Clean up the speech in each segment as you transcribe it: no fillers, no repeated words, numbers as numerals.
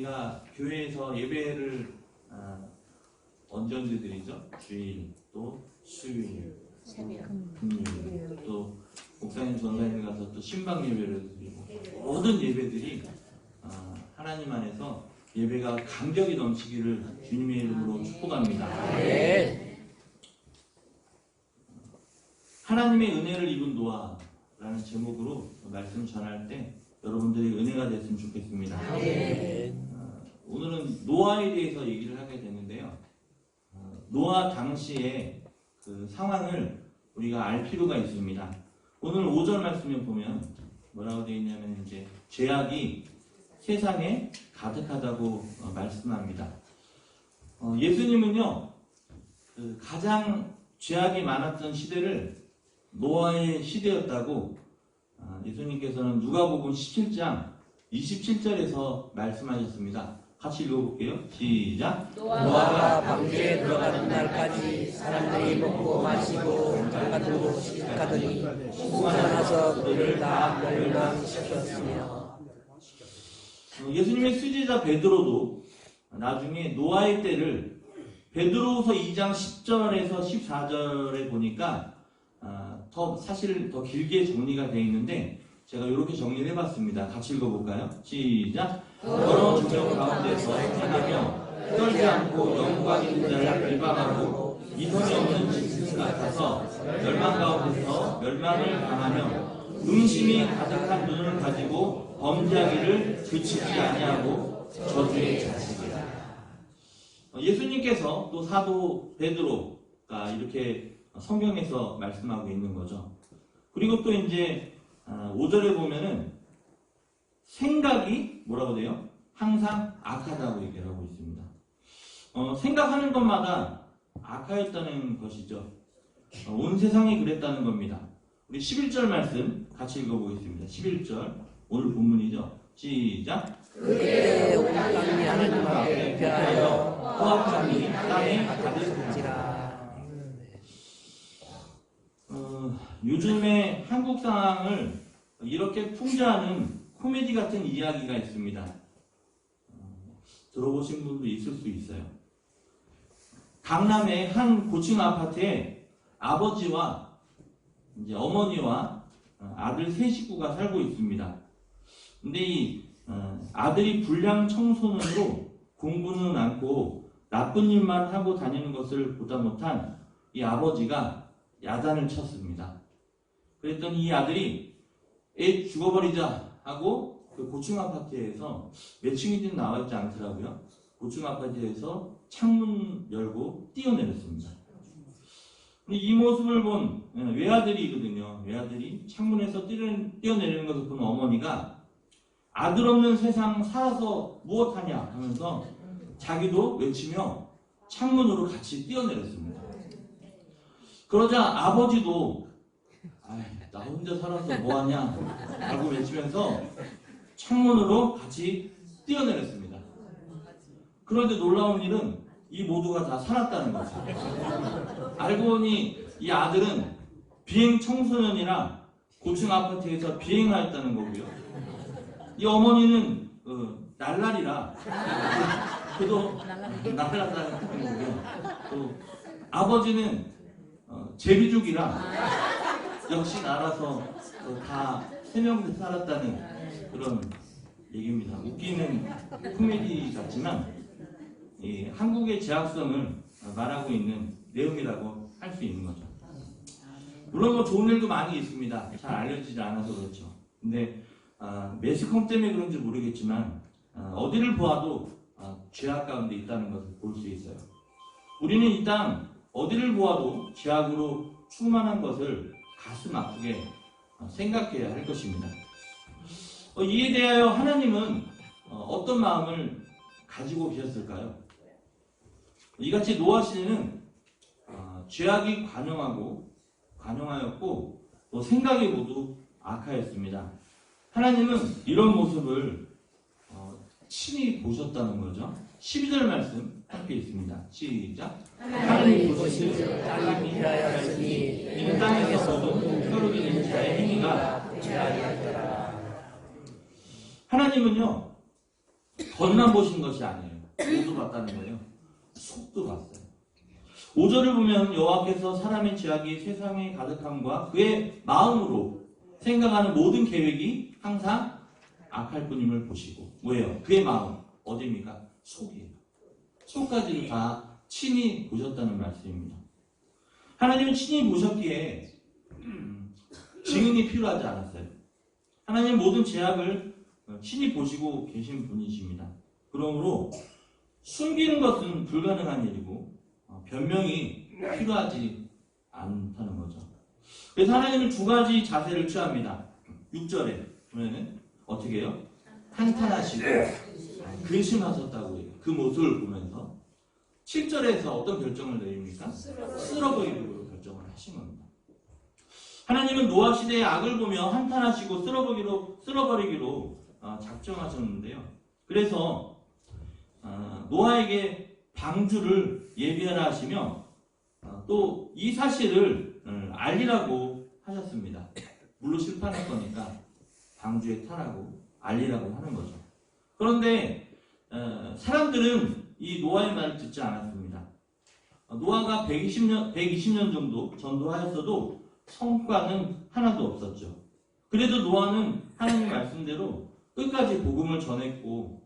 우리가 교회에서 예배를 언제 드리죠? 주일, 또 수요일, 금요일, 또 목사님, 전사님 가서 또 신방 예배를 드리고 모든 예배들이 하나님 안에서 예배가 감격이 넘치기를 주님의 이름으로 축복합니다. 네. 하나님의 은혜를 입은 노아라는 제목으로 말씀 전할 때 여러분들이 은혜가 됐으면 좋겠습니다. 네. 오늘은 노아에 대해서 얘기를 하게 되는데요. 노아 당시의 그 상황을 우리가 알 필요가 있습니다. 오늘 5절 말씀에 보면 뭐라고 되어 있냐면 이제 죄악이 세상에 가득하다고 말씀합니다. 예수님은요, 그 가장 죄악이 많았던 시대를 노아의 시대였다고 예수님께서는 누가복음 17장 27절에서 말씀하셨습니다. 같이 읽어볼게요. 시작. 노아가 방주에 들어가는 날까지 사람들이 먹고 마시고 장가들고 시집가더니 수가 나서 그들을 다 멸망시켰으며. 예수님의 수제자 베드로도 나중에 노아의 때를 베드로후서 2장 10절에서 14절에 보니까 사실 더 길게 정리가 되어 있는데 제가 이렇게 정리를 해봤습니다. 같이 읽어볼까요? 시작. 여러 조명 가운데서 행하며 떨지 않고 영광 있는 자를 비방하고 이성이 없는 짐승 같아서 멸망 가운데서 멸망을 당하며 음심이 가득한 눈을 가지고 범죄하기를 그치지 아니하고 저주의 자식이라. 예수님께서 또 사도 베드로가 이렇게 성경에서 말씀하고 있는 거죠. 그리고 또 이제 5절에 보면은 생각이 뭐라고 돼요? 항상 악하다고 얘기를 하고 있습니다. 생각하는 것마다 악하였다는 것이죠. 온 세상이 그랬다는 겁니다. 우리 11절 말씀 같이 읽어보겠습니다. 11절 오늘 본문이죠. 시작. 그의 온 땅이 하나님 앞에 변하여 포악함이 땅에 가득한지라. 요즘에 한국 상황을 이렇게 풍자하는 코미디 같은 이야기가 있습니다. 들어보신 분도 있을 수 있어요. 강남의 한 고층 아파트에 아버지와 이제 어머니와 아들 세 식구가 살고 있습니다. 근데 이 아들이 불량 청소년으로 공부는 않고 나쁜 일만 하고 다니는 것을 보다 못한 이 아버지가 야단을 쳤습니다. 그랬더니 이 아들이 애 죽어버리자 하고 그 고층 아파트에서 몇 층이든 나와 있지 않더라고요. 고층 아파트에서 창문 열고 뛰어내렸습니다. 이 모습을 본 외아들이거든요. 외아들이 창문에서 뛰어내리는 것을 본 어머니가 아들 없는 세상 살아서 무엇하냐 하면서 자기도 외치며 창문으로 같이 뛰어내렸습니다. 그러자 아버지도 나 혼자 살아서 뭐하냐 라고 외치면서 창문으로 같이 뛰어내렸습니다. 그런데 놀라운 일은 이 모두가 다 살았다는 거죠. 알고 보니 이 아들은 비행 청소년이라 고층 아파트에서 비행하였다는 거고요. 이 어머니는 날라리라 그도 날라다는 거고요. 또 아버지는 제비족이라 역시 날아서 다 3명 살았다는 그런 얘기입니다. 웃기는 코미디 같지만 한국의 제약성을 말하고 있는 내용이라고 할 수 있는 거죠. 물론 뭐 좋은 일도 많이 있습니다. 잘 알려지지 않아서 그렇죠. 근데 매스컴 때문에 그런지 모르겠지만 어디를 보아도 죄악 가운데 있다는 것을 볼 수 있어요. 우리는 이 땅 어디를 보아도 죄악으로 충만한 것을 가슴 아프게 생각해야 할 것입니다. 이에 대하여 하나님은 어떤 마음을 가지고 계셨을까요? 이같이 노아 시대는 죄악이 관영하였고 또 생각이 모두 악하였습니다. 하나님은 이런 모습을 친히 보셨다는 거죠. 12절 말씀 함께 있습니다. 시작. 하나님이 보시기에 땅이 피하였으니 이 땅에서도 혈육인 자의 행위가 죄악이었더라. 하나님은요 겉만 보신 것이 아니에요. 모두 봤다는 거예요. 속도 봤어요. 5절을 보면 여호와께서 사람의 죄악이 세상에 가득함과 그의 마음으로 생각하는 모든 계획이 항상 악할 뿐임을 보시고, 뭐예요? 그의 마음 어디입니까? 속이에요. 속까지를 다 친히 보셨다는 말씀입니다. 하나님은 친히 보셨기에 증인이 필요하지 않았어요. 하나님은 모든 죄악을 친히 보시고 계신 분이십니다. 그러므로 숨기는 것은 불가능한 일이고 변명이 필요하지 않다는 거죠. 그래서 하나님은 두 가지 자세를 취합니다. 6절에 보면은 어떻게 해요? 한탄하시고 근심하셨다고 해요. 그 모습을 보면서 7절에서 어떤 결정을 내립니까? 쓸어버리기로 결정을 하신 겁니다. 하나님은 노아 시대의 악을 보며 한탄하시고 쓸어버리기로 작정하셨는데요. 그래서 노아에게 방주를 예비하라 하시며 또 이 사실을 알리라고 하셨습니다. 물로 실패할 거니까 방주에 타라고 알리라고 하는 거죠. 그런데 사람들은 이 노아의 말을 듣지 않았습니다. 노아가 120년 정도 전도하였어도 성과는 하나도 없었죠. 그래도 노아는 하나님 말씀대로 끝까지 복음을 전했고,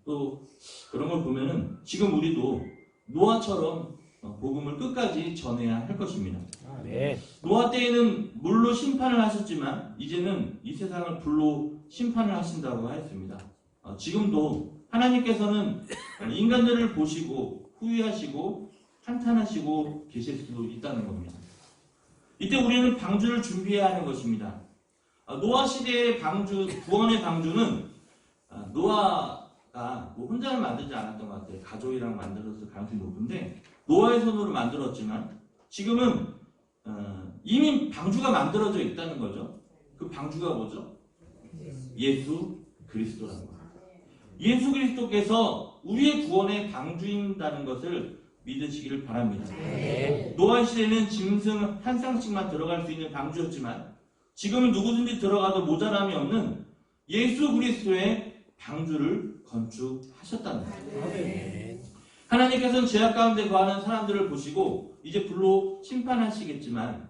또 그런 걸 보면은 지금 우리도 노아처럼 복음을 끝까지 전해야 할 것입니다. 네. 노아 때에는 물로 심판을 하셨지만 이제는 이 세상을 불로 심판을 하신다고 하였습니다. 지금도 하나님께서는 인간들을 보시고 후회하시고 한탄하시고 계실 수도 있다는 겁니다. 이때 우리는 방주를 준비해야 하는 것입니다. 노아 시대의 방주, 구원의 방주는 노아가 혼자는 만들지 않았던 것 같아요. 가족이랑 만들었을 가능성이 높은데 노아의 손으로 만들었지만 지금은 이미 방주가 만들어져 있다는 거죠. 그 방주가 뭐죠? 예수 그리스도라는 거예요. 예수 그리스도께서 우리의 구원의 방주인다는 것을 믿으시기를 바랍니다. 노아 시대는 짐승 한 쌍씩만 들어갈 수 있는 방주였지만 지금은 누구든지 들어가도 모자람이 없는 예수 그리스도의 방주를 건축하셨다는 거예요. 하나님께서는 죄악 가운데 거하는 사람들을 보시고 이제 불로 심판하시겠지만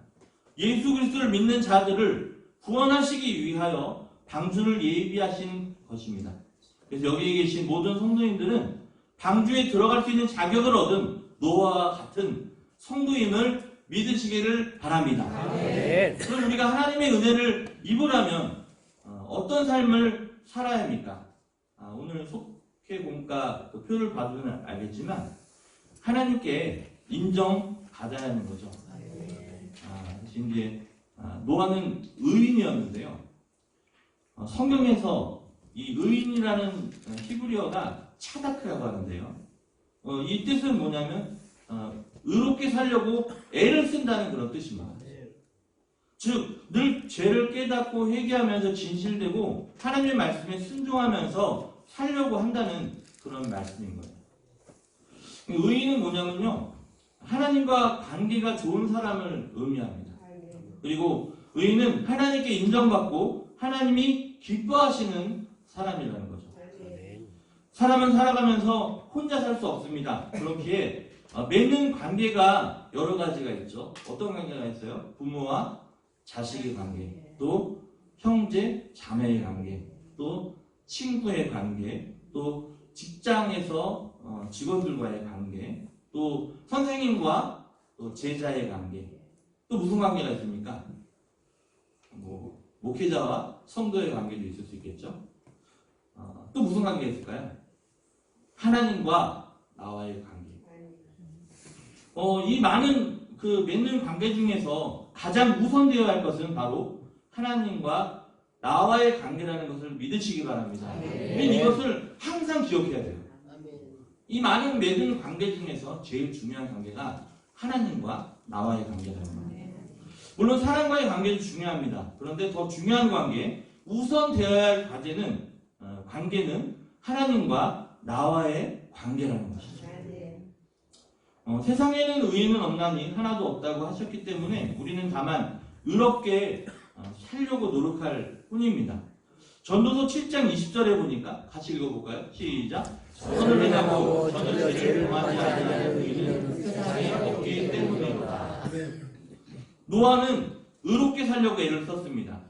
예수 그리스도를 믿는 자들을 구원하시기 위하여 방주를 예비하신 것입니다. 그래서 여기 계신 모든 성도님들은 방주에 들어갈 수 있는 자격을 얻은 노아와 같은 성도임을 믿으시기를 바랍니다. 그럼 우리가 하나님의 은혜를 입으려면 어떤 삶을 살아야 합니까? 오늘 속회 공과 그 표를 봐주면 알겠지만 하나님께 인정받아야 하는 거죠. 이제 노아는 의인이었는데요. 성경에서 이 의인이라는 히브리어가 차다크라고 하는데요. 이 뜻은 뭐냐면 의롭게 살려고 애를 쓴다는 그런 뜻입니다. 즉, 늘 죄를 깨닫고 회개하면서 진실되고 하나님의 말씀에 순종하면서 살려고 한다는 그런 말씀인 거예요. 의인은 뭐냐면요, 하나님과 관계가 좋은 사람을 의미합니다. 그리고 의인은 하나님께 인정받고 하나님이 기뻐하시는 사람이라는 거죠. 사람은 살아가면서 혼자 살 수 없습니다. 그렇기에 맺는 관계가 여러 가지가 있죠. 어떤 관계가 있어요? 부모와 자식의 관계, 또 형제, 자매의 관계, 또 친구의 관계, 또 직장에서 직원들과의 관계, 또 선생님과 또 제자의 관계, 또 무슨 관계가 있습니까? 목회자와 성도의 관계도 있을 수 있겠죠. 또 무슨 관계가 있을까요? 하나님과 나와의 관계. 이 많은 그 맺는 관계 중에서 가장 우선되어야 할 것은 바로 하나님과 나와의 관계라는 것을 믿으시기 바랍니다. 이것을 항상 기억해야 돼요. 이 많은 맺는 관계 중에서 제일 중요한 관계가 하나님과 나와의 관계라는 겁니다. 물론 사람과의 관계도 중요합니다. 그런데 더 중요한 관계, 우선 되어야 할 관계는 하나님과 나와의 관계라는 것이죠. 세상에는 의인은 없나니 하나도 없다고 하셨기 때문에 우리는 다만 의롭게 살려고 노력할 뿐입니다. 전도서 7장 20절에 보니까 같이 읽어볼까요? 시작. 선을 행하고 전혀 전혀 죄를 범하지 범하지 아니하는 아니하는 의인은 의인은 세상에 세상에 없기 때문이로다. 노아는 의롭게 살려고 애를 썼습니다.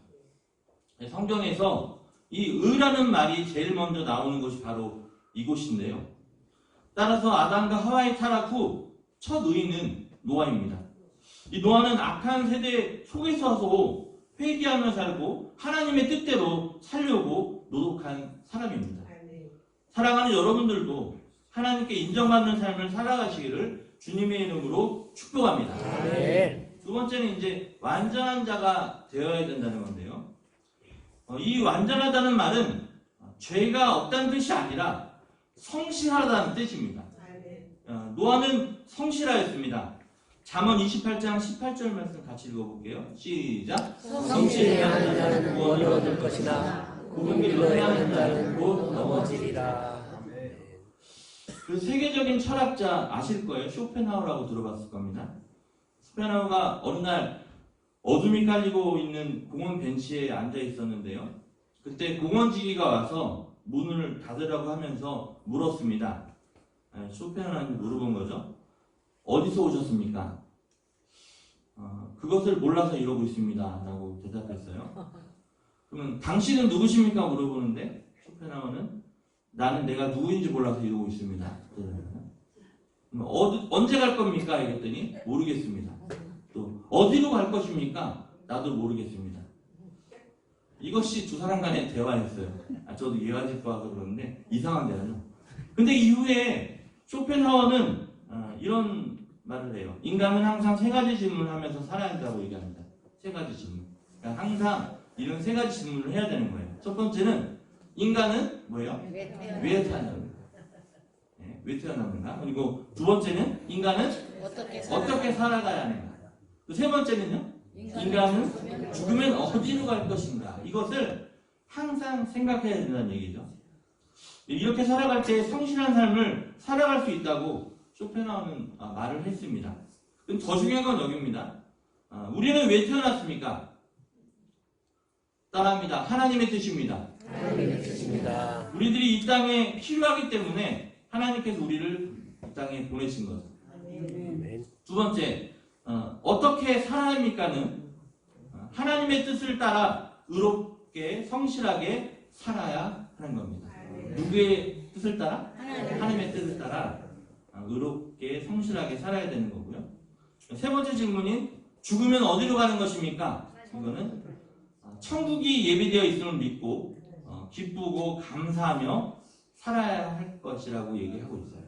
성경에서 이 의라는 말이 제일 먼저 나오는 것이 바로 이곳인데요. 따라서 아담과 하와의 타락 후 첫 의인은 노아입니다. 이 노아는 악한 세대 속에서도 회개하며 살고 하나님의 뜻대로 살려고 노력한 사람입니다. 사랑하는 여러분들도 하나님께 인정받는 삶을 살아가시기를 주님의 이름으로 축복합니다. 네. 두 번째는 이제 완전한 자가 되어야 된다는 건데요. 이 완전하다는 말은 죄가 없다는 뜻이 아니라 성실하다는 뜻입니다. 노아는 성실하였습니다. 잠언 28장 18절 말씀 같이 읽어볼게요. 시작. 성실해야 하는 자는 구원을 얻을 것이나 굽은 길로 행하는 자는 곧 넘어지리라. 그 세계적인 철학자 아실 거예요. 쇼펜하우라고 들어봤을 겁니다. 쇼펜하우가 어느 날 어둠이 깔리고 있는 공원 벤치에 앉아 있었는데요. 그때 공원지기가 와서 문을 닫으라고 하면서 물었습니다. 쇼펜하우한테 물어본 거죠. 어디서 오셨습니까? 그것을 몰라서 이러고 있습니다. 라고 대답했어요. 그러면 당신은 누구십니까? 물어보는데 쇼펜하우는 나는 내가 누구인지 몰라서 이러고 있습니다. 언제 갈 겁니까? 이랬더니 모르겠습니다. 또 어디로 갈 것입니까? 나도 모르겠습니다. 이것이 두 사람 간의 대화였어요. 저도 이해가 싶어서 그러는데 이상한 대화죠. 근데 이후에 쇼펜하우는 이런 말을 해요. 인간은 항상 세 가지 질문을 하면서 살아야 한다고 얘기합니다. 세 가지 질문. 그러니까 항상 이런 세 가지 질문을 해야 되는 거예요. 첫 번째는 인간은 뭐예요? 왜 태어났는가? 네, 왜 태어났는가? 그리고 두 번째는 인간은 어떻게 살아가야 하는가? 그 세 번째는요? 인간은 죽으면 어디로 갈 것인가? 이것을 항상 생각해야 된다는 얘기죠. 이렇게 살아갈 때 성실한 삶을 살아갈 수 있다고 쇼펜하우는 말을 했습니다. 더 중요한 건 여기입니다. 우리는 왜 태어났습니까? 따라합니다. 하나님의 뜻입니다. 하나님의 뜻입니다. 우리들이 이 땅에 필요하기 때문에 하나님께서 우리를 이 땅에 보내신 거죠. 두 번째, 어떻게 살아야 합니까는 하나님의 뜻을 따라 의롭게 성실하게 살아야 하는 겁니다. 누구의 뜻을 따라? 하나님의 뜻을 따라 의롭게 성실하게 살아야 되는 거고요. 세 번째 질문인 죽으면 어디로 가는 것입니까? 이거는 천국이 예비되어 있음을 믿고 기쁘고 감사하며 살아야 할 것이라고 얘기하고 있어요.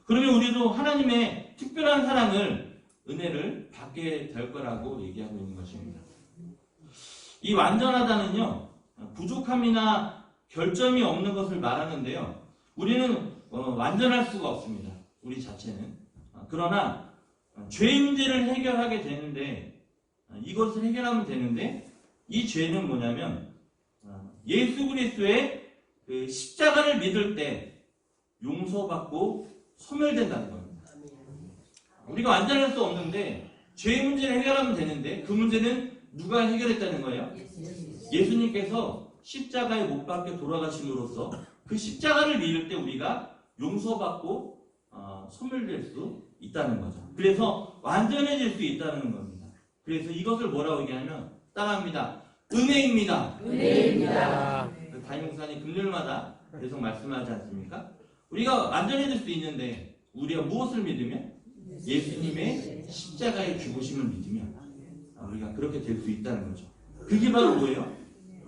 그러면 우리도 하나님의 특별한 사랑을 은혜를 받게 될 거라고 얘기하고 있는 것입니다. 이 완전하다는요, 부족함이나 결점이 없는 것을 말하는데요. 우리는 완전할 수가 없습니다. 우리 자체는. 그러나 죄의 문제를 해결하게 되는데, 이것을 해결하면 되는데, 이 죄는 뭐냐면 예수 그리스도의 그 십자가를 믿을 때 용서받고 소멸된다는 겁니다. 우리가 완전할 수 없는데 죄의 문제를 해결하면 되는데 그 문제는 누가 해결했다는 거예요? 예수님께서 십자가에 못 박혀 돌아가심으로써 그 십자가를 믿을 때 우리가 용서받고 소멸될 수 있다는 거죠. 그래서 완전해질 수 있다는 겁니다. 그래서 이것을 뭐라고 얘기하면 따라합니다. 은혜입니다. 은혜입니다. 담임 목사님 금요일마다 계속 말씀하지 않습니까? 우리가 완전해질 수 있는데 우리가 무엇을 믿으면? 예수님의 십자가의 죽으심을 믿으면 우리가 그렇게 될 수 있다는 거죠. 그게 바로 뭐예요?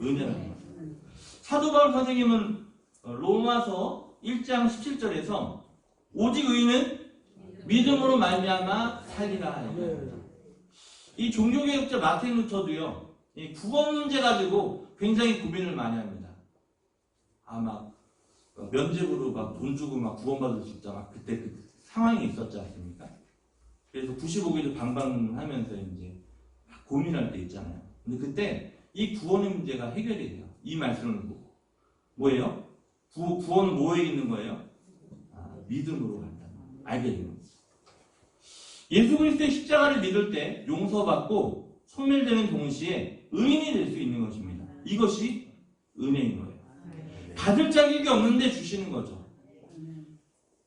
은혜라는 거죠. 사도 바울 선생님은 로마서 1장 17절에서 오직 의인은 믿음으로 말미암아 살리라 얘기합니다. 이 종교개혁자 마틴 루터도요, 이 구원 문제 가지고 굉장히 고민을 많이 합니다. 막 면죄부로 막 돈 주고 막 구원받을 수 있다, 막 그때 그 상황이 있었지 않습니까? 그래서 95기도 방방하면서 이제 막 고민할 때 있잖아요. 근데 그때 이 구원의 문제가 해결이 돼요. 이 말씀을 보고. 뭐예요? 구원은 뭐에 있는 거예요? 믿음으로 간다. 알게 되는 거예요. 예수 그리스도의 십자가를 믿을 때 용서받고 소멸되는 동시에 의인이 될 수 있는 것입니다. 이것이 은혜인 거예요. 받을 자격이 없는데 주시는 거죠.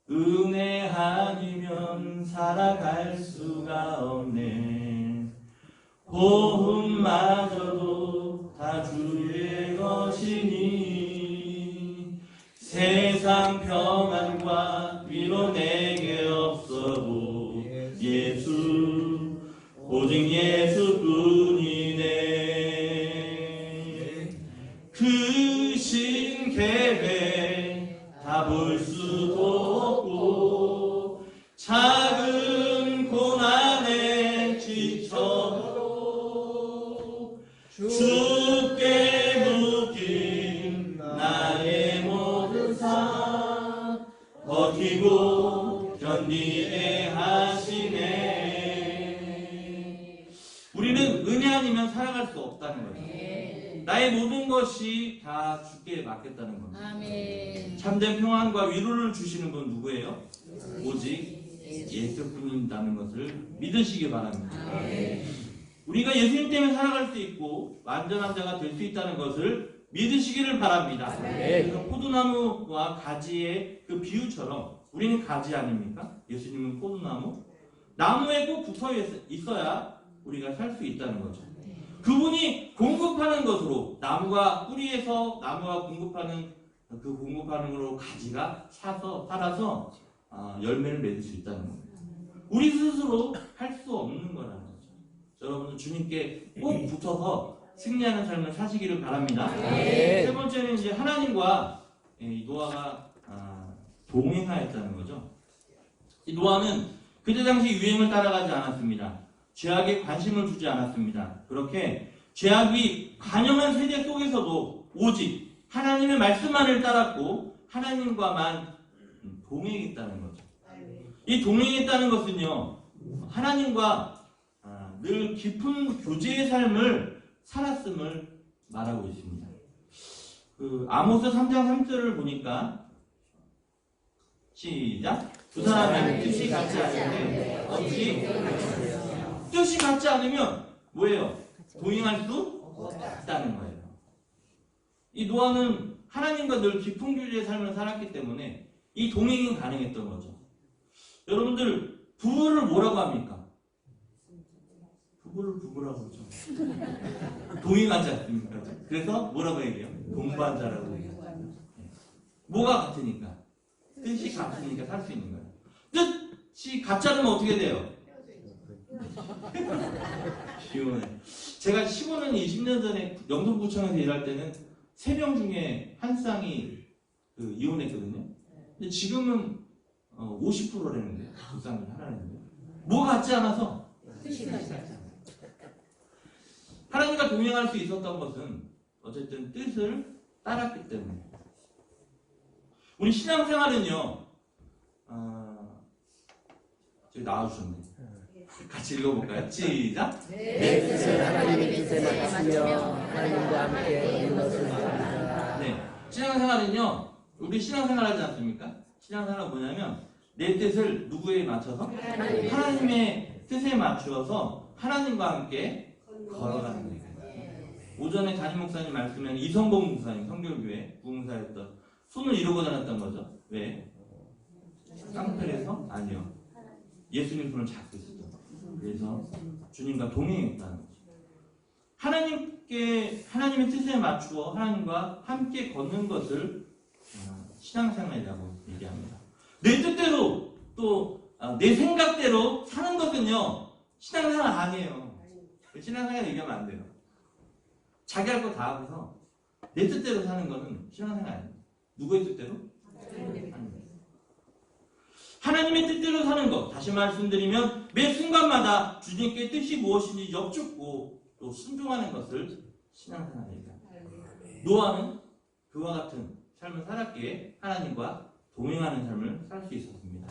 은혜 아니면 살아갈 수가 없네. 호흡마저도 다 주의 것이니 세상 평안과 위로 내게 없어도 예수 오직 예수뿐이네. 크신 계획 다 볼 수도 없고 작은 고난에 지쳐도 주께 묶인 나의 모든 삶 버티고 견디게 하시네. 우리는 은혜 아니면 살아갈 수 없다는 거죠. 나의 모든 것이 다 주께 맡겼다는 겁니다. 아멘. 참된 평안과 위로를 주시는 분 누구예요? 오직 예수뿐이라는 것을 믿으시기 바랍니다. 우리가 예수님 때문에 살아갈 수 있고 완전한 자가 될 수 있다는 것을 믿으시기를 바랍니다. 그래서 포도나무와 가지의 그 비유처럼 우리는 가지 아닙니까? 예수님은 포도나무. 나무에 꼭 붙어 있어야 우리가 살 수 있다는 거죠. 그분이 공급하는 것으로 나무가 뿌리에서 나무가 공급하는 그 공급하는 것으로 가지가 살아서 열매를 맺을 수 있다는 겁니다. 우리 스스로 할 수 없는 거라는 거죠. 여러분은 주님께 꼭 붙어서 승리하는 삶을 사시기를 바랍니다. 세 번째는 이제 하나님과 이 노아가 동행하였다는 거죠. 이 노아는 그때 당시 유행을 따라가지 않았습니다. 죄악에 관심을 두지 않았습니다. 그렇게 죄악이 관영한 세대 속에서도 오직 하나님의 말씀만을 따랐고 하나님과만 동행했다는 거죠. 이 동행했다는 것은요, 하나님과 늘 깊은 교제의 삶을 살았음을 말하고 있습니다. 그 아모스 3장 3절을 보니까 시작. 두 사람의 뜻이 같지 않은데 어찌 뜻이 같지 않으면 뭐예요? 동행할 수 없다는 거예요. 이 노아는 하나님과 늘 깊은 교제의 삶을 살았기 때문에 이 동행이 가능했던 거죠. 여러분들 부부를 뭐라고 합니까? 부부를 부부라고 하죠. 동행하지 않습니까? 그래서 뭐라고 얘기해요? 동반자라고 얘기해요. 뭐가 같으니까? 뜻이 같으니까 살 수 있는 거예요. 뜻이 같지 않으면 어떻게 돼요? 시원해. 제가 15년, 20년 전에 영동구청에서 일할 때는 3명 중에 한 쌍이 이혼했거든요. 근데 지금은 50%라는데 두 쌍이 하나는데 뭐가 같지 않아서 하나님과 동행할 수 있었던 것은 어쨌든 뜻을 따랐기 때문에. 우리 신앙생활은요, 저기 나와주셨네. 같이 읽어볼까요? 시작! 내 뜻을 하나님의 뜻에 맞추며 하나님과 함께 이는 것을 말합니다. 네, 신앙생활은요, 우리 신앙생활 하지 않습니까? 신앙생활은 뭐냐면 내 뜻을 누구에 맞춰서? 하나님의 뜻에 맞추어서 하나님과 함께 걸어가는 거예요. 오전에 담임 목사님 말씀에는 이성봉 목사님, 성결교회 부흥사였던 손을 이러고 다녔던 거죠. 왜? 깡패에서? 아니요. 예수님 손을 잡고 있었던 거예요. 그래서 주님과 동행했다는 거죠. 하나님의 뜻에 맞추어 하나님과 함께 걷는 것을 신앙생활이라고 얘기합니다. 내 뜻대로 또 내 생각대로 사는 것은요, 신앙생활 아니에요. 신앙생활 얘기하면 안 돼요. 자기 할 거 다 하고서 내 뜻대로 사는 것은 신앙생활 아니에요. 누구의 뜻대로? 하나님의 뜻대로 사는 것. 다시 말씀드리면 매 순간마다 주님께 뜻이 무엇인지 여쭙고 또 순종하는 것을 신앙생활입니다. 노아는 그와 같은 삶을 살았기에 하나님과 동행하는 삶을 살 수 있었습니다.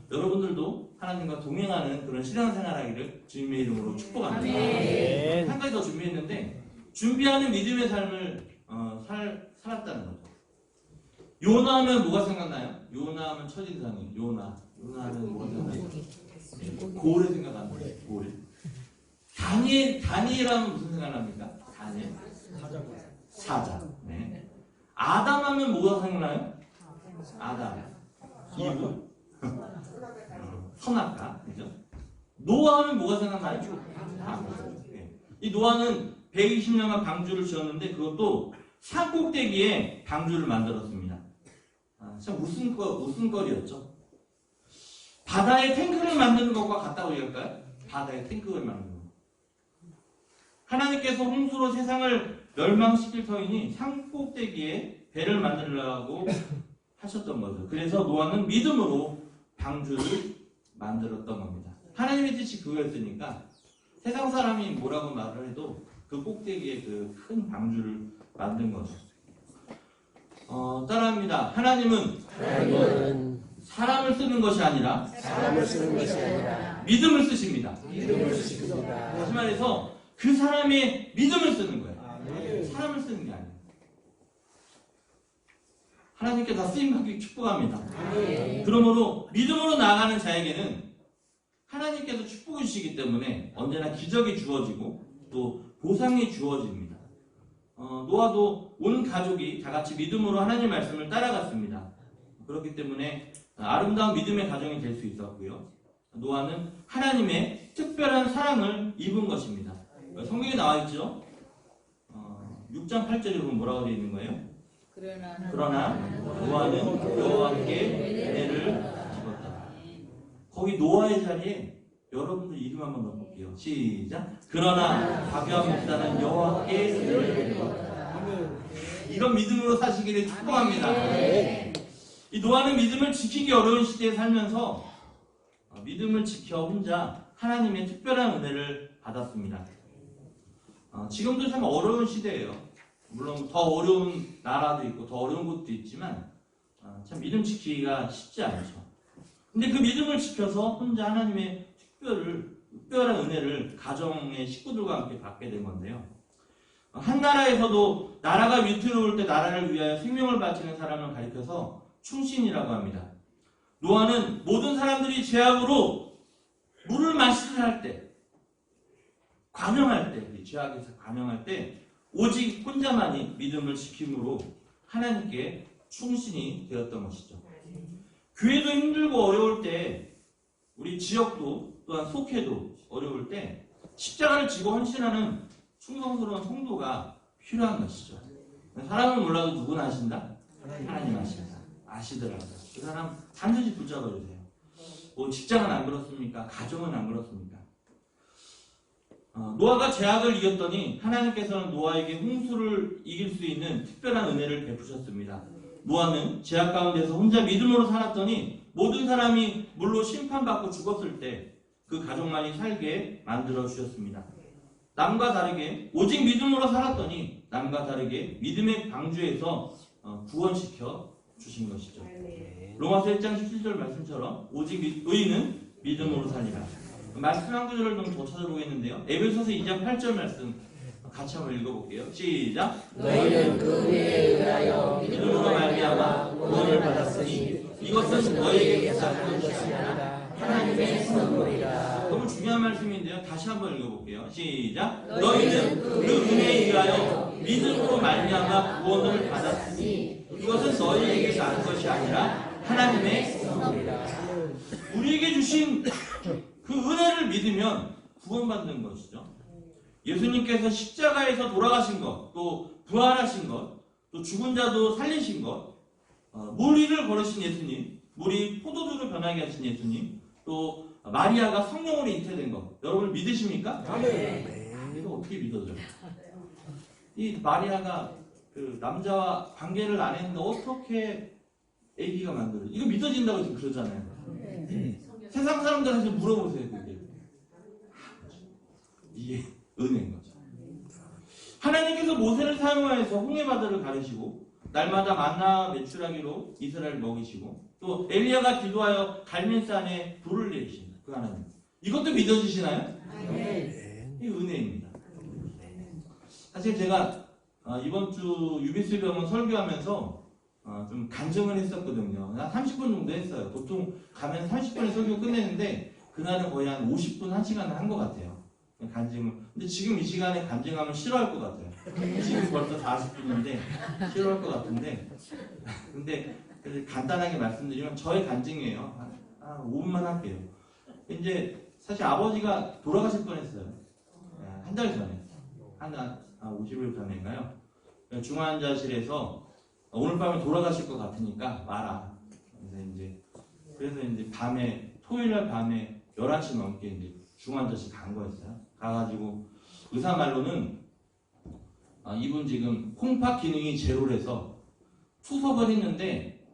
여러분들도 하나님과 동행하는 그런 신앙생활하기를 주님의 이름으로 축복합니다. 한 가지 더 준비했는데 준비하는 믿음의 삶을 살았다는 거죠. 요나 하면 뭐가 생각나요? 요나 하면 첫인상이 요나는 뭐가 생각나요? 고래 생각합니다. 고래. 다니엘 하면 무슨 생각납니까? 다니엘 사자. 네. 아담 하면 뭐가 생각나요? 아담. 이브. 선악과. 그죠? 노아 하면 뭐가 생각나요? 이 노아는 120년간 방주를 지었는데 그것도 산 꼭대기에 방주를 만들었습니다. 참 웃음거리였죠. 바다에 탱크를 만드는 것과 같다고 얘기할까요? 바다에 탱크를 만드는 것. 하나님께서 홍수로 세상을 멸망시킬 터이니 산 꼭대기에 배를 만들려고 하셨던 거죠. 그래서 노아는 믿음으로 방주를 만들었던 겁니다. 하나님의 뜻이 그거였으니까 세상 사람이 뭐라고 말을 해도 그 꼭대기에 그 큰 방주를 만든 거죠. 따라합니다. 하나님은 사람을 쓰는 것이 아니라 믿음을 쓰십니다. 다시 말해서 그 사람의 믿음을 쓰는 거예요. 사람을 쓰는 게 아니에요. 하나님께 다 쓰임받기 축복합니다. 그러므로 믿음으로 나아가는 자에게는 하나님께서 축복을 주시기 때문에 언제나 기적이 주어지고 또 보상이 주어집니다. 노아도 온 가족이 다 같이 믿음으로 하나님 말씀을 따라갔습니다. 그렇기 때문에 아름다운 믿음의 가정이 될 수 있었고요. 노아는 하나님의 특별한 사랑을 입은 것입니다. 성경에 나와 있죠. 6장 8절에 보면 뭐라고 되어 있는 거예요? 그러나 노아는 여호와께 은혜를 입었다. 거기 노아의 자리에 여러분들 이름 한번 넣어볼게요. 시작. 그러나 박유한 목사는 여호와께 은혜를 입었다. 이런 믿음으로 사시기를 축복합니다. 이 노아는 믿음을 지키기 어려운 시대에 살면서 믿음을 지켜 혼자 하나님의 특별한 은혜를 받았습니다. 지금도 참 어려운 시대예요. 물론 더 어려운 나라도 있고 더 어려운 곳도 있지만 참 믿음 지키기가 쉽지 않죠. 근데 그 믿음을 지켜서 혼자 하나님의 특별한 은혜를 가정의 식구들과 함께 받게 된 건데요. 한 나라에서도 나라가 위태로울 때 나라를 위하여 생명을 바치는 사람을 가리켜서 충신이라고 합니다. 노아는 모든 사람들이 죄악으로 물을 마시려 할 때, 관영할 때, 죄악에서 관영할 때 오직 혼자만이 믿음을 지킴으로 하나님께 충신이 되었던 것이죠. 교회도 힘들고 어려울 때, 우리 지역도 또한 속회도 어려울 때 십자가를 지고 헌신하는 충성스러운 성도가 필요한 것이죠. 사람을 몰라도 누구나 아신다? 하나님 아신다. 아시더라고요. 그 사람 반드시 붙잡아 주세요. 뭐 직장은 안 그렇습니까? 가정은 안 그렇습니까? 노아가 죄악을 이겼더니 하나님께서는 노아에게 홍수를 이길 수 있는 특별한 은혜를 베푸셨습니다. 노아는 죄악 가운데서 혼자 믿음으로 살았더니 모든 사람이 물로 심판받고 죽었을 때 그 가족만이 살게 만들어 주셨습니다. 남과 다르게 오직 믿음으로 살았더니 남과 다르게 믿음의 방주에서 구원시켜 주신 것이죠. 로마서 1장 17절 말씀처럼 오직 의인은 믿음으로 살리라. 말씀 한 구절을 좀 더 찾아보겠는데요. 에베소서 2장 8절 말씀 같이 한번 읽어볼게요. 시작. 너희는 그 은혜에 의하여 믿음으로 말미암아 구원을 받았으니 이것은 너희에게서 난 것이 아니라 하나님의 선물이라. 너무 중요한 말씀인데요. 다시 한번 읽어볼게요. 시작. 너희는 그 은혜에 의하여 믿음으로 말미암아 구원을 받았으니 이것은 너희에게서 난 것이 아니라 하나님의 선물이라. 우리에게 주신 그 은혜를 믿으면 구원받는 것이죠. 예수님께서 십자가에서 돌아가신 것, 또 부활하신 것, 또 죽은 자도 살리신 것, 물 위를 걸으신 예수님, 물이 포도주로 변하게 하신 예수님, 또 마리아가 성령으로 잉태된 것, 여러분 믿으십니까? 이거 어떻게 믿어져요? 이 마리아가 그 남자와 관계를 안 했는데 어떻게 아기가 만들어요? 이거 믿어진다고 지금 그러잖아요. 세상 사람들한테 물어보세요. 그게 이게 은혜인 거죠. 하나님께서 모세를 사용하여서 홍해바다를 가르시고 날마다 만나 매출하기로 이스라엘을 먹이시고 또 엘리야가 기도하여 갈멜산에 불을 내리신다. 그 하나님. 이것도 믿어지시나요? 이 은혜입니다. 사실 제가 이번 주 유비스 병원 설교하면서 좀 간증을 했었거든요. 한 30분 정도 했어요. 보통 가면 30분에 설교 끝내는데 그날은 거의 한 50분, 1시간을 한 것 같아요. 간증을. 근데 지금 이 시간에 간증하면 싫어할 것 같아요. 지금 벌써 40분인데 싫어할 것 같은데 근데 간단하게 말씀드리면 저의 간증이에요. 한 5분만 할게요. 이제 사실 아버지가 돌아가실 뻔했어요. 한 달 전에 한 50일 전인가요? 중환자실에서 오늘 밤에 돌아가실 것 같으니까 와라. 그래서 이제 밤에 토요일 날 밤에 11시 넘게 이제 중환자실 간 거였어요. 가가지고 의사 말로는 이분 지금 콩팥 기능이 제로라서 투석을 했는데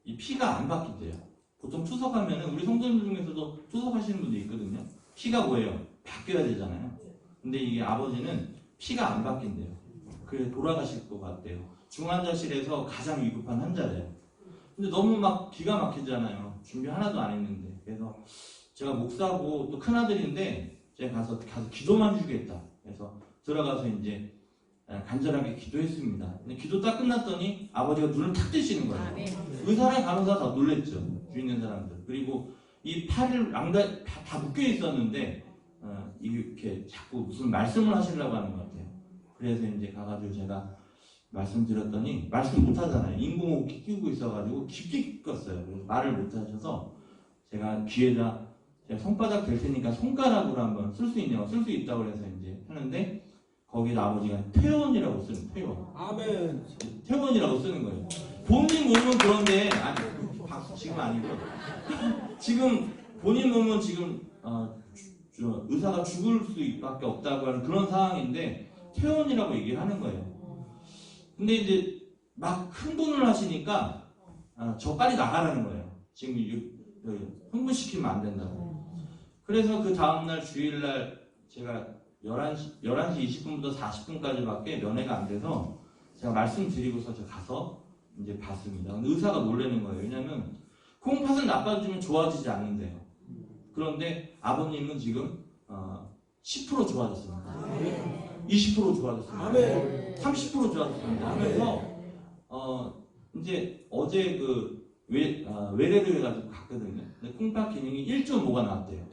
이 피가 안 바뀐대요. 보통 투석하면은 우리 성도님들 중에서도 투석하시는 분도 있거든요. 피가 뭐예요? 바뀌어야 되잖아요. 근데 이게 아버지는 피가 안 바뀐대요. 그래서 돌아가실 것 같대요. 중환자실에서 가장 위급한 환자래요. 근데 너무 막 기가 막히잖아요. 준비 하나도 안 했는데. 그래서 제가 목사고 또 큰아들인데 제가 가서 기도만 주겠다. 그래서 들어가서 이제 간절하게 기도했습니다. 근데 기도 딱 끝났더니 아버지가 눈을 탁 뜨시는 거예요. 의사랑 간호사 다 놀랬죠. 주위 있는 사람들. 그리고 이 팔을 다 묶여 있었는데 이렇게 자꾸 무슨 말씀을 하시려고 하는 것 같아요. 그래서 이제 가가지고 제가 말씀드렸더니 말씀 못 하잖아요. 인공호흡기 끼고 있어가지고 깊게 꼈어요. 그래서 말을 못 하셔서 제가 귀에다 제가 손바닥 댈 테니까 손가락으로 한번 쓸 수 있냐고 쓸 수 있다고 해서 이제 하는데 거기다 아버지가 퇴원이라고 쓰는 퇴원. 아멘. 퇴원이라고 쓰는 거예요. 본인 몸은 그런데 아니 박수 지금 아니고 지금 본인 몸은 지금 의사가 죽을 수밖에 없다고 하는 그런 상황인데 퇴원이라고 얘기를 하는 거예요. 근데 이제 막 흥분을 하시니까 저 빨리 나가라는 거예요. 지금 흥분시키면 안 된다고. 그래서 그 다음날 주일날 제가 11시 20분부터 40분까지밖에 면회가 안 돼서 제가 말씀드리고서 제가 가서 이제 봤습니다. 근데 의사가 놀라는 거예요. 왜냐면 콩팥은 나빠지면 좋아지지 않는데요. 그런데 아버님은 지금 10% 좋아졌습니다. 20% 좋아졌습니다. 30% 좋아졌습니다. 그래서 이제 어제 외래를 해가지고 갔거든요. 근데 콩팥 기능이 1.5가 나왔대요.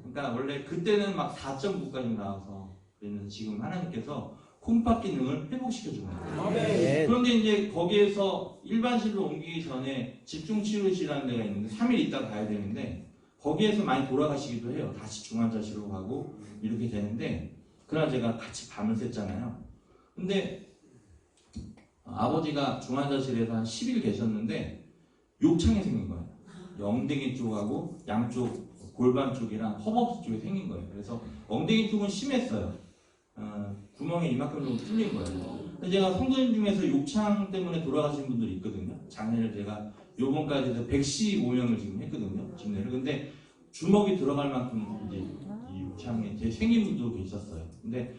그러니까 원래 그때는 막 4.9까지 나와서 그랬는데 지금 하나님께서 콩팥 기능을 회복시켜준 거예요. 그런데 이제 거기에서 일반실로 옮기기 전에 집중치료실이라는 데가 있는데 3일 있다 가야 되는데 거기에서 많이 돌아가시기도 해요. 다시 중환자실로 가고 이렇게 되는데 그날 제가 같이 밤을 샜잖아요. 근데 아버지가 중환자실에서 한 10일 계셨는데 욕창이 생긴 거예요. 엉덩이 쪽하고 양쪽 골반 쪽이랑 허벅지 쪽에 생긴 거예요. 그래서 엉덩이 쪽은 심했어요. 구멍에 이만큼 정도 뚫린 거예요. 근데 제가 성도님 중에서 욕창 때문에 돌아가신 분들이 있거든요. 작년에 제가 요번까지 해서 115명을 지금 했거든요. 집례를. 근데 주먹이 들어갈 만큼 이제 이 욕창에 제 생긴 분도 계셨어요. 근데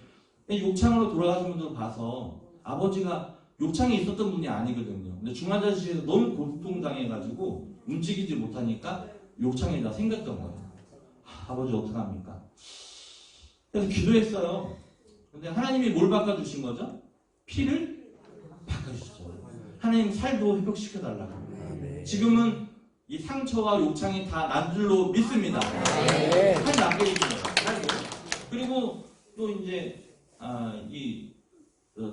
욕창으로 돌아가신 분들 봐서 아버지가 욕창이 있었던 분이 아니거든요. 근데 중환자실에서 너무 고통당해가지고 움직이지 못하니까 욕창이 다 생겼던 거예요. 아버지 어떡합니까? 그래서 기도했어요. 근데 하나님이 뭘 바꿔주신 거죠? 피를 바꿔주셨죠. 하나님 살도 회복시켜달라고. 지금은 이 상처와 욕창이 다 난 줄로 믿습니다. 살이 낫게 해주신 거예요. 그리고 또 이제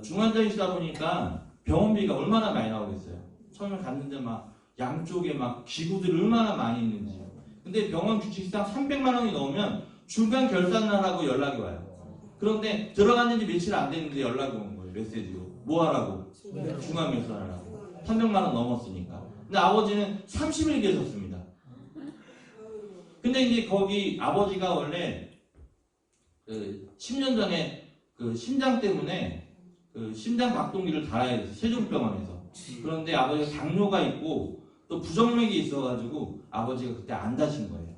중환자이시다 보니까 병원비가 얼마나 많이 나오겠어요. 처음에 갔는데 막 양쪽에 막 기구들이 얼마나 많이 있는지. 근데 병원 규칙상 300만 원이 넘으면 중간 결산하라고 연락이 와요. 그런데 들어갔는지 며칠 안 됐는데 연락이 온 거예요. 메시지로. 뭐 하라고? 중간 결산하라고. 300만 원 넘었으니까. 근데 아버지는 30일 계셨습니다. 근데 이제 거기 아버지가 원래 10년 전에 심장 때문에 심장 박동기를 달아야 돼서 세종병원에서. 그런데 아버지가 당뇨가 있고 또 부정맥이 있어가지고 아버지가 그때 안 다신 거예요.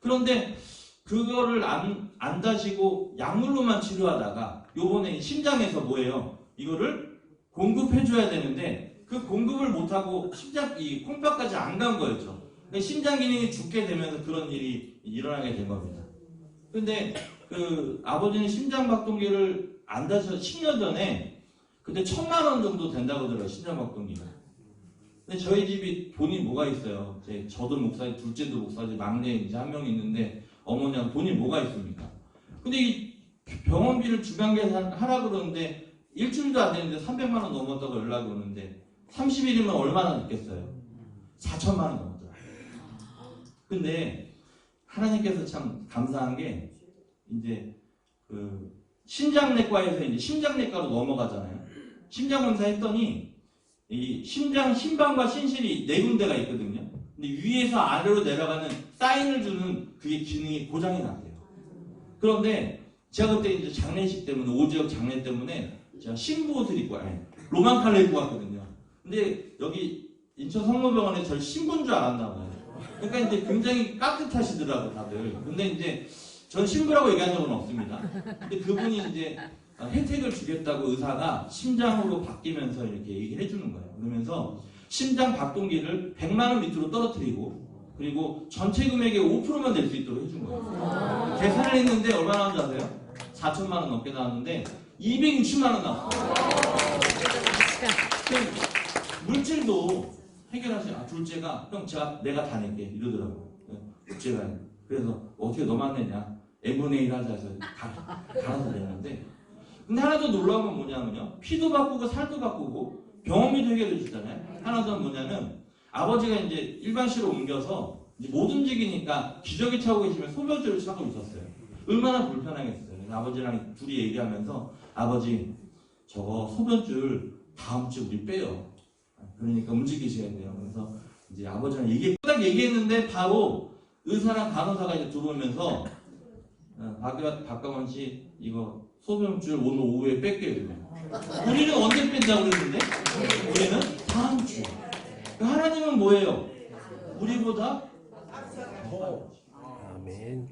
그런데 그거를 안 다시고 약물로만 치료하다가 요번에 심장에서 뭐예요? 이거를 공급해줘야 되는데 그 공급을 못하고 이 콩팥까지 안 간 거였죠. 그러니까 심장 기능이 죽게 되면서 그런 일이 일어나게 된 겁니다. 근데 아버지는 심장 박동기를 안 다셔서 10년 전에 그때 1,000만 원 정도 된다고 들어요. 심장 박동기가. 근데 저희 집이 돈이 뭐가 있어요? 저도 목사지, 둘째도 목사지, 막내 이제 한 명 있는데 어머니하고 돈이 뭐가 있습니까? 근데 이 병원비를 주간 계산하라 그러는데 일주일도 안 되는데 300만 원 넘었다고 연락이 오는데 30일이면 얼마나 늦겠어요? 4천만 원 넘었더라고요. 근데 하나님께서 참 감사한 게 이제 그 신장내과에서 이제 심장내과로 넘어가잖아요. 심장검사 했더니 이 심장 심방과 신실이 네 군데가 있거든요. 근데 위에서 아래로 내려가는 사인을 주는 그게 기능이 고장이 났대요. 그런데 제가 그때 이제 장례식 때문에 오지역 장례 때문에 제가 신부 옷을 입고 로만 칼라 입고 왔거든요. 근데 여기 인천 성모병원에 저를 신부인 줄 알았나 봐요. 그러니까 이제 굉장히 깍듯하시더라고 다들. 근데 이제 전 신부라고 얘기한 적은 없습니다. 근데 그분이 이제 혜택을 주겠다고 의사가 심장으로 바뀌면서 이렇게 얘기를 해주는 거예요. 그러면서 심장 박동기를 100만 원 밑으로 떨어뜨리고 그리고 전체 금액의 5%만 낼 수 있도록 해준 거예요. 계산을 했는데 얼마 나온 줄 아세요? 4천만 원 넘게 나왔는데 260만 원 나왔어요. 물질도 해결하세요. 둘째가 형 내가 다 낼게 이러더라고요. 둘째가 그래서 어떻게 너만 내냐? n분의 1 하자 해서 갈아서 내는데 근데 하나 더 놀라운 건 뭐냐면요. 피도 바꾸고 살도 바꾸고 병원비도 해결해 주잖아요. 하나 더 뭐냐면 아버지가 이제 일반실로 옮겨서 이제 못 움직이니까 기저귀 차고 계시면 소변줄을 차고 있었어요. 얼마나 불편하겠어요. 아버지랑 둘이 얘기하면서 아버지 저거 소변줄 다음 주 우리 빼요. 그러니까 움직이셔야 돼요. 그래서 이제 아버지랑 딱 얘기했는데 바로 의사랑 간호사가 이제 들어오면서 박가원 씨 이거 소변줄 오늘 오후에 뺄게요. 우리는 언제 뺀다고 그랬는데 우리는 다음 주. 하나님은 뭐예요? 우리보다 아멘.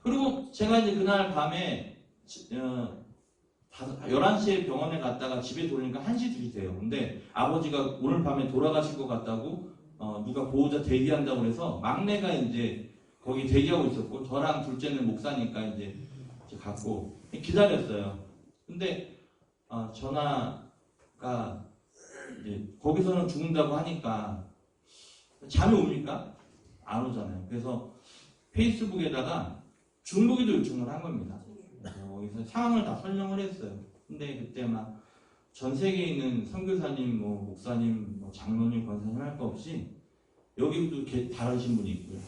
그리고 제가 이제 그날 밤에 11시에 병원에 갔다가 집에 돌리니까 1시 2시 돼요. 근데 아버지가 오늘 밤에 돌아가실 것 같다고 누가 보호자 대기한다고 해서 막내가 이제 거기 대기하고 있었고 저랑 둘째는 목사니까 이제 갔고 기다렸어요. 근데 전화가 이제 거기서는 죽는다고 하니까 잠이 옵니까? 안 오잖아요. 그래서 페이스북에다가 중보기도 요청을 한 겁니다. 거기서 상황을 다 설명을 했어요. 근데 그때 막 전 세계에 있는 선교사님, 목사님, 장로님, 권사님 할 거 없이 여기도 다르신 분이 있고요.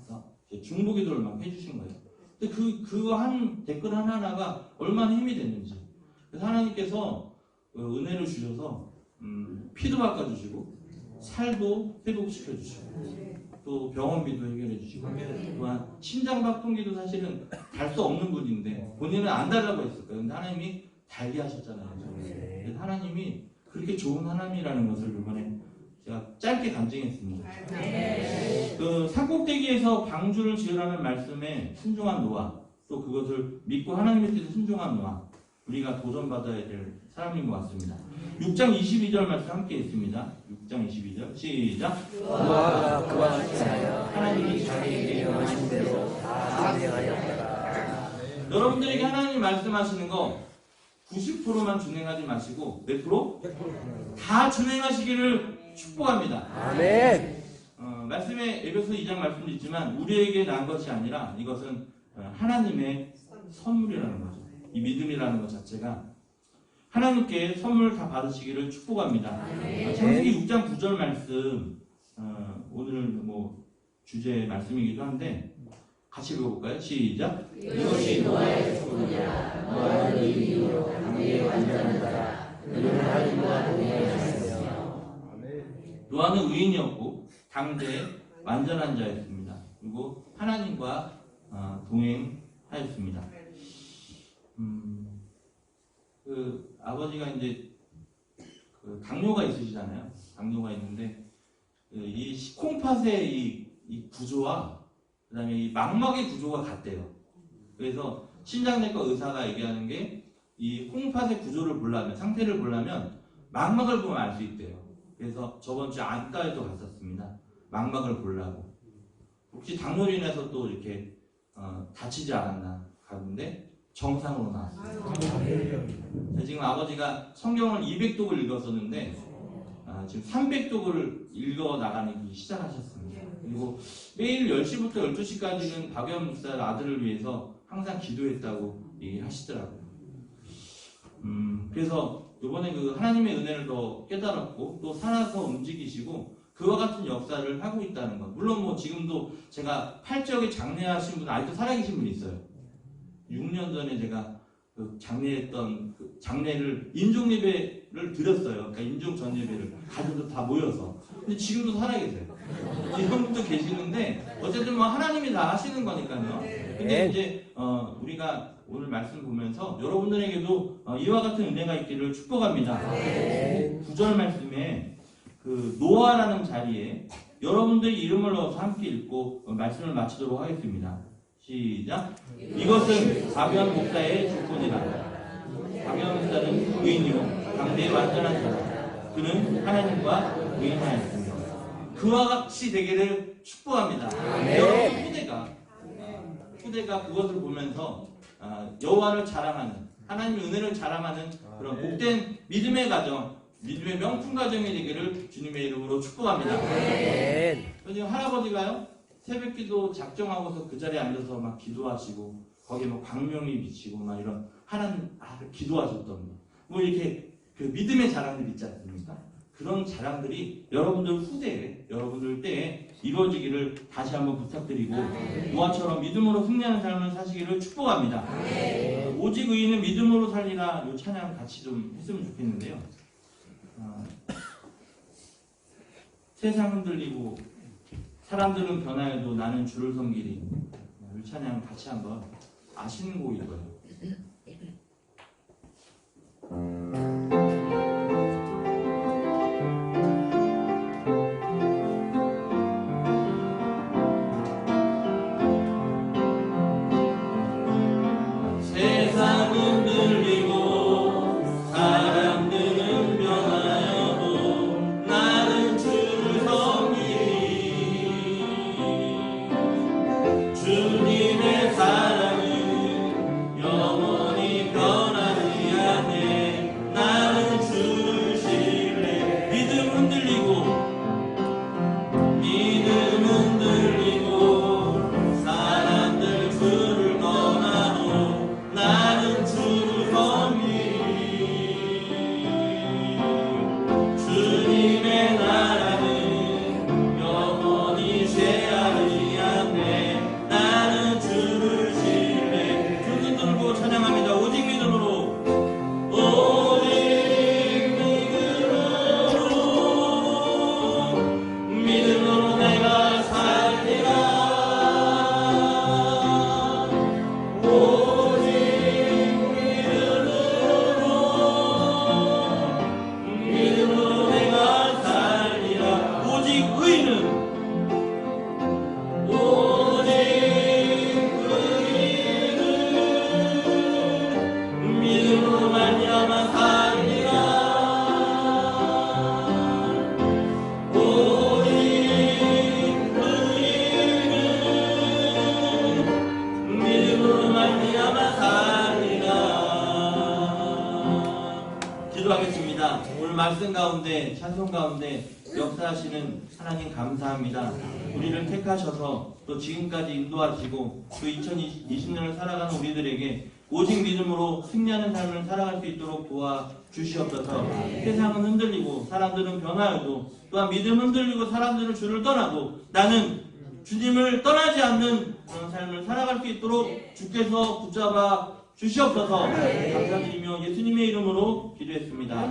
그래서 중보기도를 막 해주신 거예요. 근데 그거 한 댓글 하나하나가 얼마나 힘이 됐는지. 그래서 하나님께서 은혜를 주셔서 피도 바꿔주시고 살도 회복시켜주시고 또 병원비도 해결해주시고 또한 심장박동기도 사실은 달 수 없는 분인데 본인은 안 달라고 했을 거예요. 근데 하나님이 달게 하셨잖아요. 그래서 하나님이 그렇게 좋은 하나님이라는 것을 이번에 제가 짧게 간증했습니다. 그 산꼭대기에서 방주를 지으라는 말씀에 순종한 노아, 또 그것을 믿고 하나님의 뜻에 순종한 노아, 우리가 도전받아야 될 사람인 것 같습니다. 6장 22절 말씀 함께 있습니다. 6장 22절 시작. 노아가 그와 같이 하여 하나님이 자기에게 명하신 대로 다 진행하였더라. 여러분들에게 하나님이 말씀하시는 거 90%만 준행하지 마시고 몇 프로? 다 준행하시기를 축복합니다. 아멘. 말씀에 에베소 2장 말씀도 있지만 우리에게 난 것이 아니라 이것은 하나님의 선물이라는 거죠. 이 믿음이라는 것 자체가 하나님께 선물 다 받으시기를 축복합니다. 창세기 6장 9절 말씀 오늘 주제 말씀이기도 한데 같이 읽어볼까요? 시작. 이것이 노아의 소문이라. 노아는 의인으로 강대에 완전하더라. 그는 하나님과 동행하였으며. 노아는 의인이었고 당대에 완전한 자였습니다. 그리고 하나님과 동행하였습니다. 그 아버지가 이제 그 당뇨가 있으시잖아요. 당뇨가 있는데 이 콩팥의 이 구조와 그다음에 이 망막의 구조가 같대요. 그래서 신장내과 의사가 얘기하는 게 이 콩팥의 구조를 보려면 상태를 보려면 망막을 보면 알 수 있대요. 그래서 저번 주에 안과에도 갔었습니다. 망막을 보려고. 혹시 당뇨로 인해서 또 이렇게 다치지 않았나 가는데 정상으로 나왔어요. 지금 아버지가 성경을 200독을 읽었었는데 지금 300독을 읽어 나가기 시작하셨습니다. 그리고 매일 10시부터 12시까지는 박연 목사 아들을 위해서 항상 기도했다고 얘기하시더라고요. 그래서 이번에 그 하나님의 은혜를 더 깨달았고 또 살아서 움직이시고 그와 같은 역사를 하고 있다는 것. 물론 뭐 지금도 제가 팔적에 장례하신 분 아직도 살아계신 분이 있어요. 6년 전에 제가 그 장례했던 그 장례를 인종 예배를 드렸어요. 그러니까 인종 전 예배를 가족들 다 모여서. 근데 지금도 살아계세요. 이런 분도 계시는데 어쨌든 뭐 하나님이 다 하시는 거니까요. 근데 이제 우리가 오늘 말씀 보면서 여러분들에게도 이와 같은 은혜가 있기를 축복합니다. 9절 말씀에 그 노아라는 자리에 여러분들의 이름을 넣어서 함께 읽고 말씀을 마치도록 하겠습니다. 시작. 이것은 가변 목사의 조건이라. 가변 목사는 의인이요 당대의 완전한 자라. 그는 하나님과 의인하였으며 그와 같이 되기를 축복합니다. 여러분 후대가 그것을 보면서 여호와를 자랑하는 하나님의 은혜를 자랑하는 그런 복된 믿음의 가정, 믿음의 명품 가정이 되기를 주님의 이름으로 축복합니다. 지금 할아버지가요 새벽기도 작정하고서 그 자리에 앉아서 막 기도하시고 거기에 막 광명이 비치고 막 이런 하나님 기도하셨던 뭐 이렇게 그 믿음의 자랑들 있지 않습니까? 그런 자랑들이 여러분들 후대에 여러분들 때에 이루어지기를 다시 한번 부탁드리고 노아처럼 믿음으로 승리하는 삶을 사시기를 축복합니다. 오직 의인은 믿음으로 살리라. 이 찬양 같이 좀 했으면 좋겠는데요. 세상 흔들리고 사람들은 변하여도 나는 주를 섬기리. 이 찬양 같이 한번 아시는 곡일 거예요. 세상은 들리고 사람들은 변하여도 나는 주를 섬기리. 주님의 사랑은 영원히 변하지 않네. 나는 주를 신뢰. 믿음 흔들리고 사람들 주를 떠나도 나는 주를 섬기리. 주님의 나라는 영원히 쇠하지 않네. 나는 주를 신뢰. 두 손 들고 찬양합니다. 오직 믿음으로. 오직 믿음으로 내가 살리라. 기도하겠습니다. 오늘 말씀 가운데 찬송 가운데 역사하시는 하나님 감사합니다. 우리를 택하셔서 또 지금까지 인도하시고 또 2020년을 살아가는 우리들에게 오직 믿음으로 승리하는 삶을 살아갈 수 있도록 도와주시옵소서. 세상은 흔들리고 사람들은 변하여도 또한 믿음 흔들리고 사람들은 주를 떠나도 나는 주님을 떠나지 않는 그런 삶을 살아갈 수 있도록 주께서 붙잡아 주시옵소서. 감사드리며 예수님의 이름으로 기도했습니다.